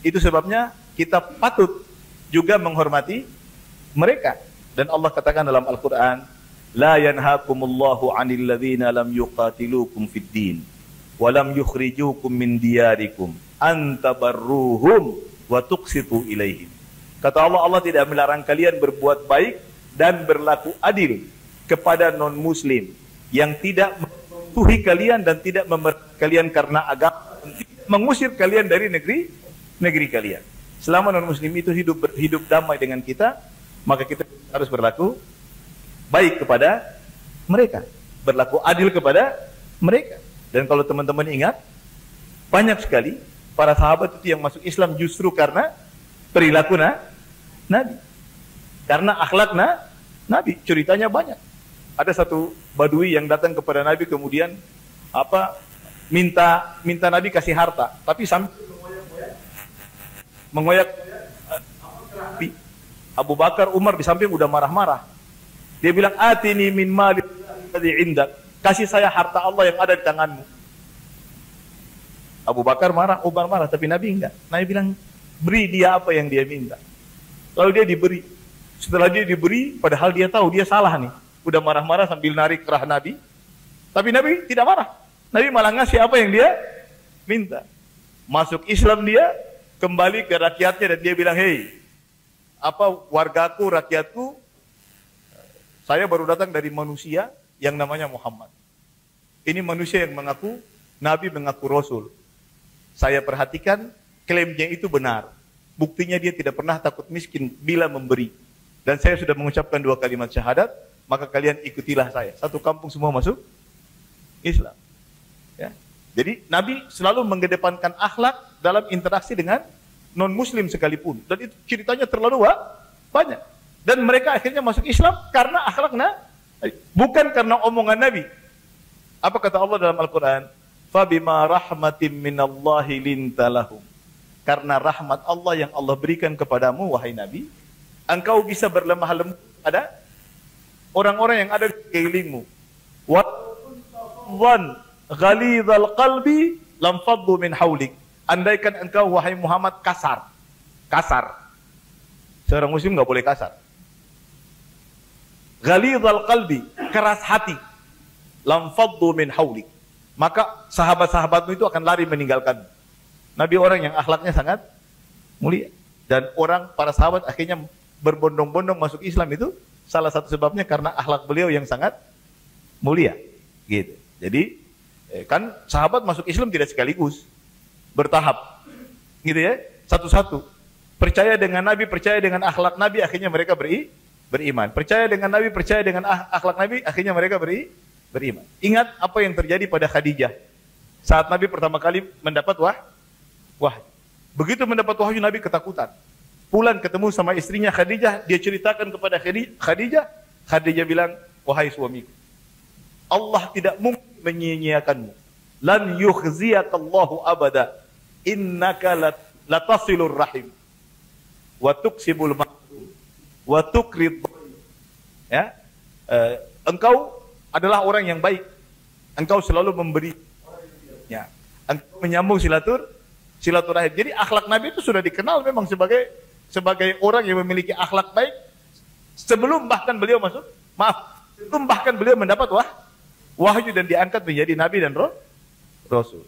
Itu sebabnya kita patut juga menghormati mereka. Dan Allah katakan dalam Al-Quran, la yanhakumullahu 'anil ladzina lam yuqatilukum fid din wa lam yukhrijukum min diyarikum an tabarruhum wa tuqsitu ilaihim. Kata Allah, Allah tidak melarang kalian berbuat baik dan berlaku adil kepada non-muslim yang tidak mematuhi kalian dan tidak memerangi kalian karena agama, mengusir kalian dari negeri kalian. Selama non-muslim itu hidup damai dengan kita, maka kita harus berlaku baik kepada mereka, berlaku adil kepada mereka. Dan kalau teman-teman ingat, banyak sekali para sahabat itu yang masuk Islam justru karena perilaku Nabi, karena akhlak Nabi. Ceritanya banyak. Ada satu badui yang datang kepada Nabi kemudian minta Nabi kasih harta, tapi sambil mengoyak Nabi. Abu Bakar, Umar di samping udah marah-marah. Dia bilang, atini min mali alladhi indak, kasih saya harta Allah yang ada di tanganmu. Abu Bakar marah, Umar marah, tapi Nabi enggak. Nabi bilang, beri dia apa yang dia minta. Lalu dia diberi. Setelah dia diberi, padahal dia tahu dia salah nih, udah marah-marah sambil narik kerah Nabi, tapi Nabi tidak marah. Nabi malah ngasih apa yang dia minta. Masuk Islam dia, kembali ke rakyatnya dan dia bilang, hei, wargaku, rakyatku, saya baru datang dari manusia yang namanya Muhammad. Ini manusia yang mengaku Nabi, mengaku Rasul. Saya perhatikan klaimnya itu benar. Buktinya dia tidak pernah takut miskin bila memberi. Dan saya sudah mengucapkan 2 kalimat syahadat, maka kalian ikutilah saya. Satu kampung semua masuk Islam. Ya. Jadi Nabi selalu mengedepankan akhlak dalam interaksi dengan non-muslim sekalipun. Dan itu ceritanya terlalu banyak. Dan mereka akhirnya masuk Islam karena akhlaknya, bukan karena omongan Nabi. Apa kata Allah dalam Al-Quran? Fabima rahmatim minallahi lintalahum. Karena rahmat Allah yang Allah berikan kepadamu, wahai Nabi, engkau bisa berlemah lembut pada orang-orang yang ada di sekelilingmu. Wa ghalidhal qalbi lam faddu min haulik. Andaikan engkau, wahai Muhammad, kasar. Seorang muslim nggak boleh kasar. Ghalidhal qalbi, keras hati. Lam faddu min haulik. Maka sahabat-sahabatmu itu akan lari meninggalkan. Nabi orang yang akhlaknya sangat mulia. Dan para sahabat akhirnya berbondong-bondong masuk Islam itu salah satu sebabnya karena akhlak beliau yang sangat mulia. Gitu. Jadi kan sahabat masuk Islam tidak sekaligus, bertahap. Gitu ya, satu-satu. Percaya dengan Nabi, percaya dengan akhlak Nabi, akhirnya mereka beriman. Percaya dengan Nabi, percaya dengan akhlak Nabi, akhirnya mereka beriman. Ingat apa yang terjadi pada Khadijah saat Nabi pertama kali mendapat wahyu. Begitu mendapat wahyu, Nabi ketakutan. Pulang ketemu sama istrinya Khadijah, dia ceritakan kepada Khadijah. Khadijah bilang, wahai suamiku, Allah tidak mungkin menyia-nyiakanmu. Lan yukhziyakallahu abada. Innaka latasilur rahim wa tuksibul ma'ruf wa tukrid. Ya, engkau adalah orang yang baik. Engkau selalu memberi. Ya, engkau menyambung silaturahim. Jadi akhlak Nabi itu sudah dikenal memang sebagai orang yang memiliki akhlak baik sebelum bahkan beliau mendapat wahyu dan diangkat menjadi Nabi dan Rasul.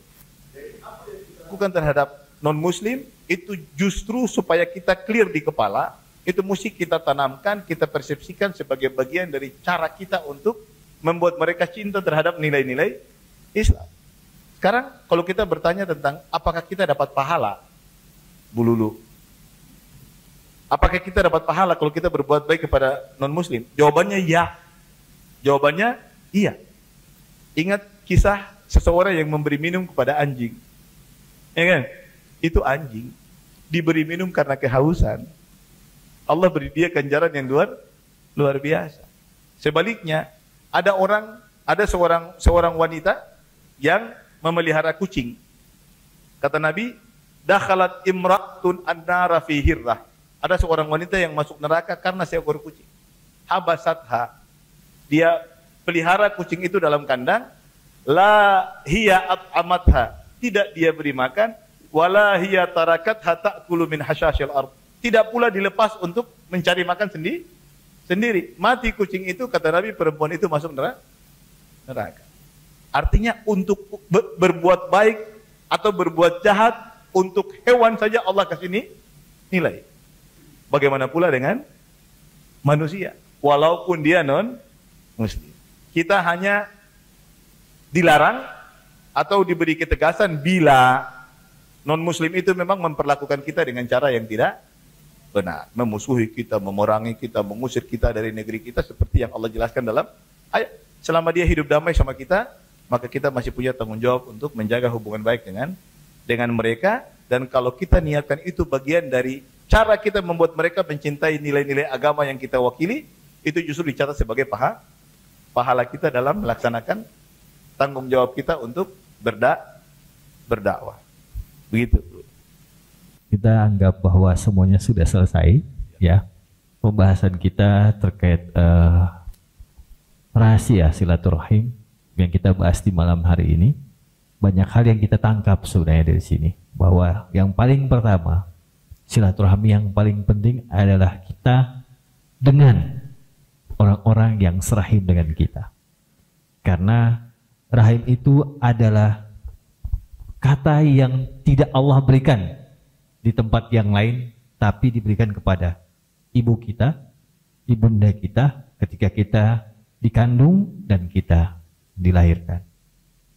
Jadi apa yang kita lakukan terhadap non-muslim itu justru supaya kita clear di kepala, itu mesti kita tanamkan, kita persepsikan sebagai bagian dari cara kita untuk membuat mereka cinta terhadap nilai-nilai Islam. Sekarang kalau kita bertanya tentang apakah kita dapat pahala, Bu Lulu, apakah kita dapat pahala kalau kita berbuat baik kepada non-muslim? Jawabannya ya. Jawabannya iya. Ingat kisah seseorang yang memberi minum kepada anjing. Ya kan? Itu anjing. diberi minum karena kehausan, Allah beri dia ganjaran yang luar biasa. Sebaliknya, ada seorang wanita yang memelihara kucing. Kata Nabi, dakhalat imra'atun an-nara fi hirrah. Ada seorang wanita yang masuk neraka karena seekor kucing. Habasatha. Dia pelihara kucing itu dalam kandang. La hiya at'amatha. Tidak dia beri makan. Wala hiya tarakatha ta'kulu min hasyashil ardh. Tidak pula dilepas untuk mencari makan sendiri. Mati kucing itu, kata Nabi, perempuan itu masuk neraka. Artinya untuk berbuat baik atau berbuat jahat untuk hewan saja Allah kasih nilai. Bagaimana pula dengan manusia, walaupun dia non-muslim. Kita hanya dilarang atau diberi ketegasan bila non-muslim itu memang memperlakukan kita dengan cara yang tidak benar, memusuhi kita, memerangi kita, mengusir kita dari negeri kita, seperti yang Allah jelaskan dalam ayat. Selama dia hidup damai sama kita, maka kita masih punya tanggung jawab untuk menjaga hubungan baik dengan mereka. Dan kalau kita niatkan itu bagian dari cara kita membuat mereka mencintai nilai-nilai agama yang kita wakili, itu justru dicatat sebagai pahala kita dalam melaksanakan tanggung jawab kita untuk berdakwah. Begitu. Kita anggap bahwa semuanya sudah selesai, ya. Pembahasan kita terkait rahasia silaturahim yang kita bahas di malam hari ini. Banyak hal yang kita tangkap sebenarnya dari sini, bahwa yang paling pertama, silaturahmi yang paling penting adalah kita dengan orang-orang yang serahim dengan kita. Karena rahim itu adalah kata yang tidak Allah berikan di tempat yang lain, tapi diberikan kepada ibu kita, ibunda kita ketika kita dikandung dan kita dilahirkan.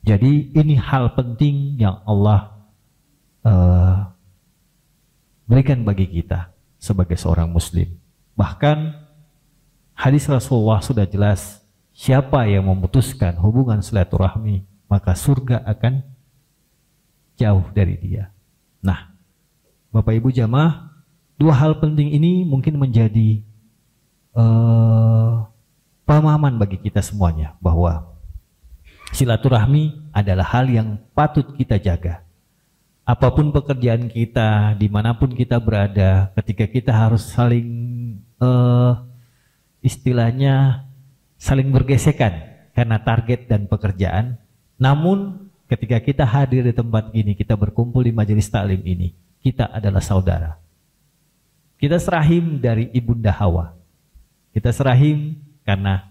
Jadi ini hal penting yang Allah berikan bagi kita sebagai seorang muslim. Bahkan hadis Rasulullah sudah jelas, siapa yang memutuskan hubungan silaturahmi, maka surga akan jauh dari dia. Nah, Bapak Ibu jamaah, dua hal penting ini mungkin menjadi pemahaman bagi kita semuanya, bahwa silaturahmi adalah hal yang patut kita jaga. Apapun pekerjaan kita, dimanapun kita berada, ketika kita harus saling istilahnya saling bergesekan karena target dan pekerjaan. Namun ketika kita hadir di tempat ini, kita berkumpul di majelis taklim ini, kita adalah saudara. Kita serahim dari ibunda Hawa. Kita serahim karena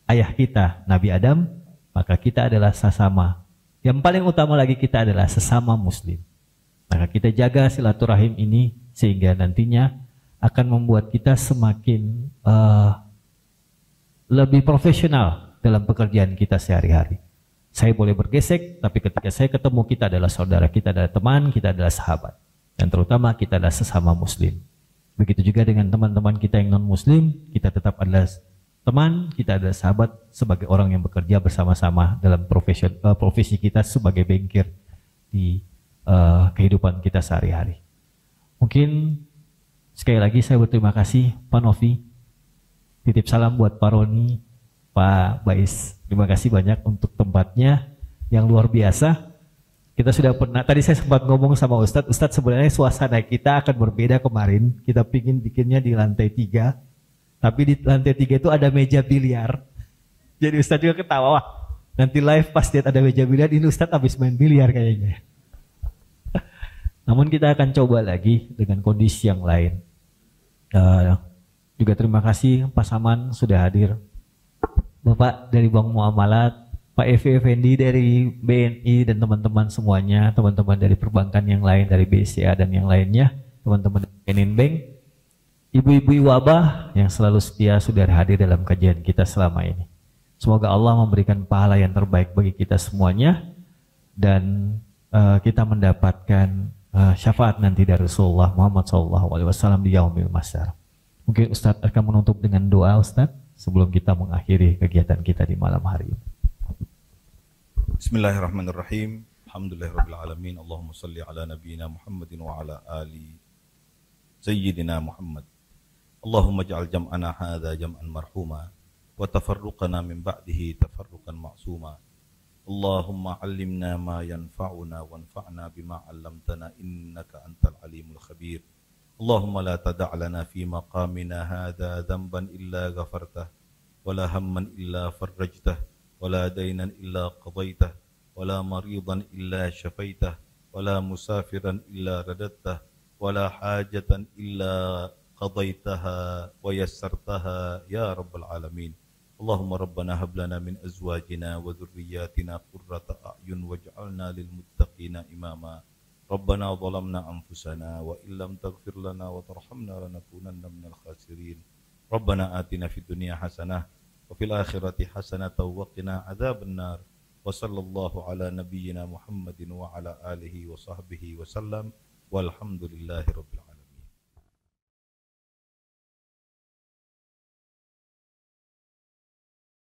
ayah kita Nabi Adam, maka kita adalah sesama. Yang paling utama lagi, kita adalah sesama muslim. Maka kita jaga silaturahim ini sehingga nantinya akan membuat kita semakin lebih profesional dalam pekerjaan kita sehari-hari. Saya boleh bergesek, tapi ketika saya ketemu, kita adalah saudara, kita adalah teman, kita adalah sahabat. Dan terutama kita adalah sesama muslim. Begitu juga dengan teman-teman kita yang non-muslim, kita tetap adalah teman, kita adalah sahabat sebagai orang yang bekerja bersama-sama dalam profesi kita sebagai bengkel di kehidupan kita sehari-hari. Mungkin sekali lagi saya berterima kasih Pak Novi. Titip salam buat Pak Roni, Pak Bais. Terima kasih banyak untuk tempatnya yang luar biasa. Kita sudah pernah, tadi saya sempat ngomong sama Ustadz sebenarnya suasana kita akan berbeda kemarin. Kita pingin bikinnya di lantai 3, tapi di lantai 3 itu ada meja biliar. Jadi Ustadz juga ketawa, wah nanti live pas lihat ada meja biliar, ini Ustadz habis main biliar kayaknya. Namun kita akan coba lagi dengan kondisi yang lain. Juga terima kasih Pak Saman sudah hadir. Bapak dari Bank Muamalat, Pak Evi Effendi dari BNI dan teman-teman semuanya, teman-teman dari perbankan yang lain, dari BCA dan yang lainnya, teman-teman dari Kenin Bank, ibu-ibu wabah yang selalu setia sudah hadir dalam kajian kita selama ini. Semoga Allah memberikan pahala yang terbaik bagi kita semuanya dan kita mendapatkan syafaat nanti dari Rasulullah Muhammad SAW di Yaumil Mahsyar. Mungkin Ustadz akan menutup dengan doa Ustadz sebelum kita mengakhiri kegiatan kita di malam hari ini. Bismillahirrahmanirrahim. Alhamdulillahirabbil alamin. Allahumma shalli ala nabiyyina Muhammadin wa ala ali سيدنا محمد. اللهم اجعل جمعنا هذا جمعا مرحوما وتفرقنا من بعده تفرقا معصوما. اللهم علمنا ما ينفعنا وانفعنا بما علمتنا إنك أنت العليم الخبير. اللهم لا تدع لنا في مقامنا هذا ذنبا إلا غفرته ولا هما إلا فرجته ولا دينا إلا قضيته ولا مريضا إلا شفيته ولا مسافرا إلا رددته ولا حاجة إلا قضيتها ويسرتها يا رب العالمين. اللهم ربنا هب لنا من أزواجنا وذرياتنا قرة أعين واجعلنا للمتقين إماما. ربنا ظلمنا أنفسنا وإن لم تغفر لنا وترحمنا لنكونن من الخاسرين. ربنا آتنا في الدنيا حسنة وفي الآخرة حسنة وقنا عذاب النار. وصلى الله على نبينا محمد وعلى آله وصحبه وسلم والحمد لله رب العالمين.